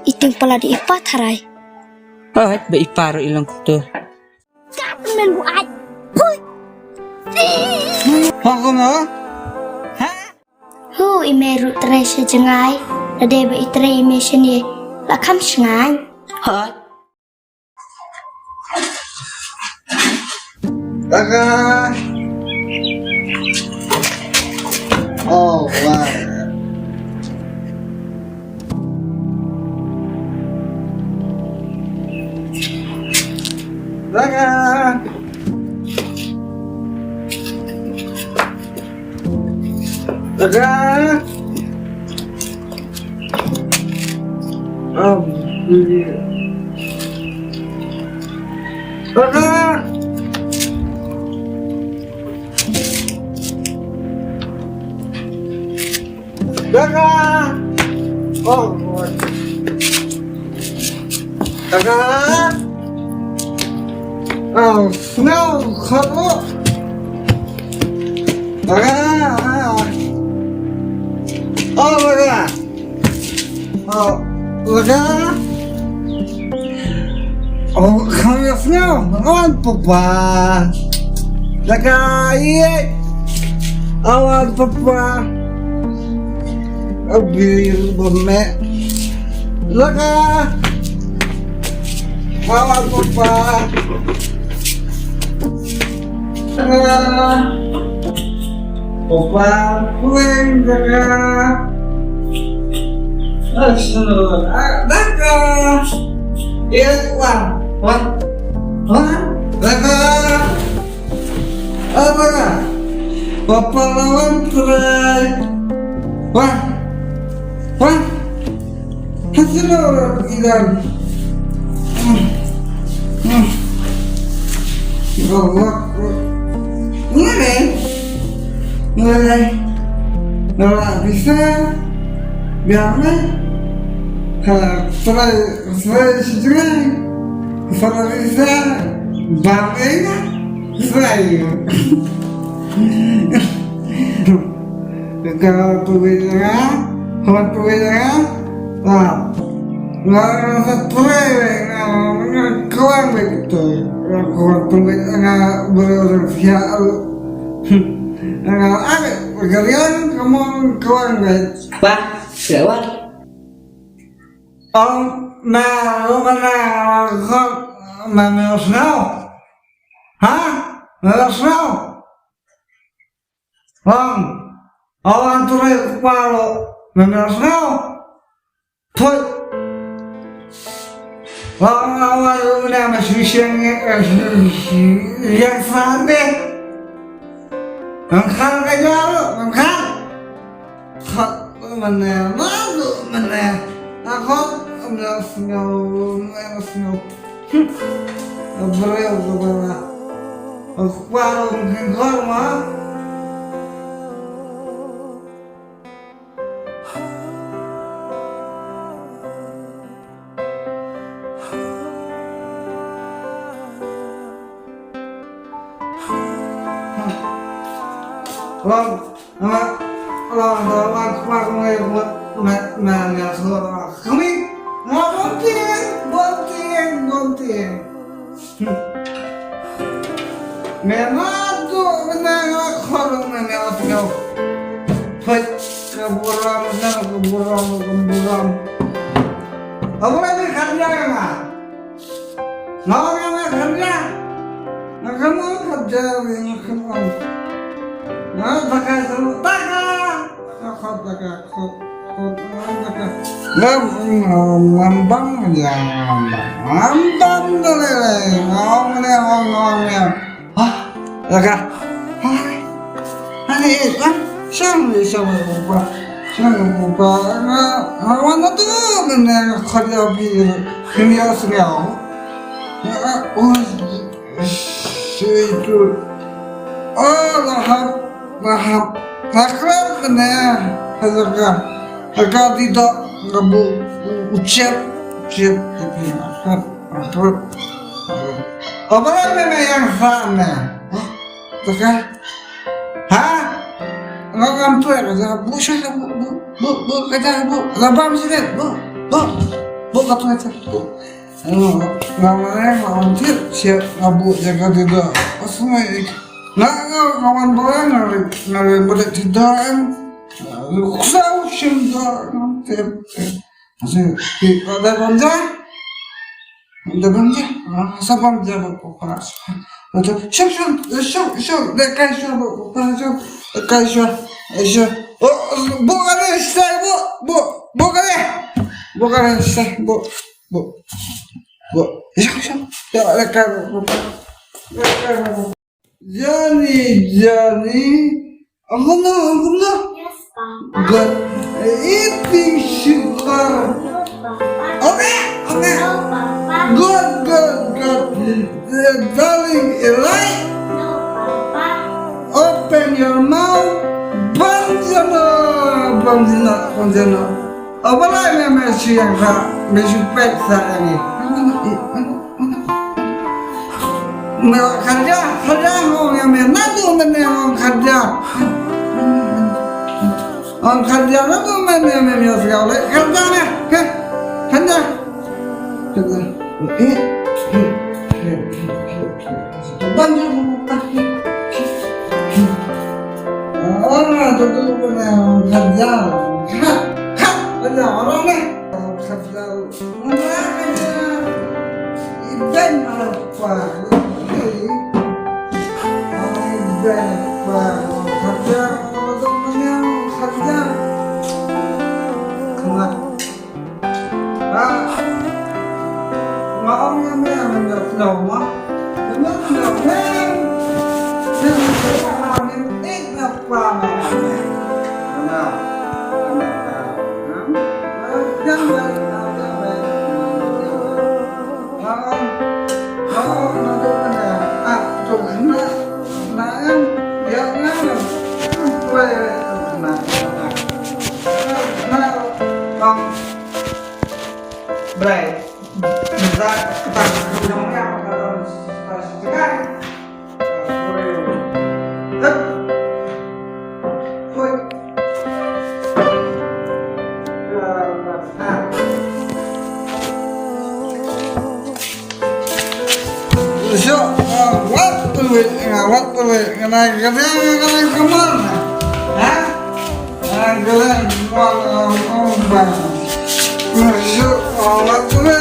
Iting pala di ipat haray. Ay, ba iparo ilang to? Kapan men buat? Huy! Ako mo? Ha? Hu imeru tre siya jengay. Nade ba itre imesion ye. Lakam sengay. Ha? Taka. Oh, wow. Taka. Taka. Oh, yeah. Taka. Taka. Oh, Lord. Taka. Oh, no, hello. Taka. Oh, Taka. Oh, Taka. Oh, come here now. On, Papa. Taka, yeah. Oh, Papa. Oh, beautiful man. Look at Papa. Papa, playing the yes, what? Papa lawan try. What? Hasil orang ilan. Nggak bisa. Biarnya kalau serai sejauh, kalau bisa bangga, serai. Kalau perbedaan, nggak rasa kawan begitu. Kalau perbedaan nggak berorganisasi, nggak ada pekerjaan kamu kawan begitu. Pak, lewat. Oh, mana kau mana snow? Hah? Mana snow? Awan turai kepala menasnau, thôi, awan udah masih yang sampai, angkat aja lo, angkat, mana, aku menasnau, beliau kepala, kepala mungkin korma. Kamu lagi kerja nggak? Nggak kerja. Nah kamu kerja ini kamu. Nah pakai dulu aku pakai ngambang aja ngambang dulu ngomongnya. Hah, laka. Hai, kan sama apa? Mana tuh bener kerja ini asal. Oh, itu. Oh, lahap. Nakal bener. Harga tidak ngebu ucap itu nakal. Apa lagi yang sana? Tukar? Hah? Nggak ngantuk ya? Bu, siapa bu, kata bu, lapar sih bu, kata bu. Namanya ngantuk, siap ngabu jaga tidak. Asma, nggak kawan barang ngari balik tidak kan? Kusau cinta ngantuk. Masih ada banja? Ada banja? Siapa banja bu? Şap, dekay şu bu, dekay şu. Bu kadar işte bu kadar işte bu. Şap, ya dekay bu. Johnny, Allah, Yes, Papa. God, eating sugar. Okay. No, Papa. Good. Darling, right? No, Papa. Open your mouth. Banjana. Apa lagi Messi yang Messi peksa ini? Mau kerja mau yang mana tuh mau kerja? Orang kerja itu mana segala kerja nih, kerja. Orang itu punya kerja, kerja orang nih kerja iban apa? Iban apa? Kerja temennya kerja, kenapa? Mau yang lama, Baik, bisa ketangkap sekarang. So, what do we, kena kemana? Hah? Kalian mau bang? So, what do we,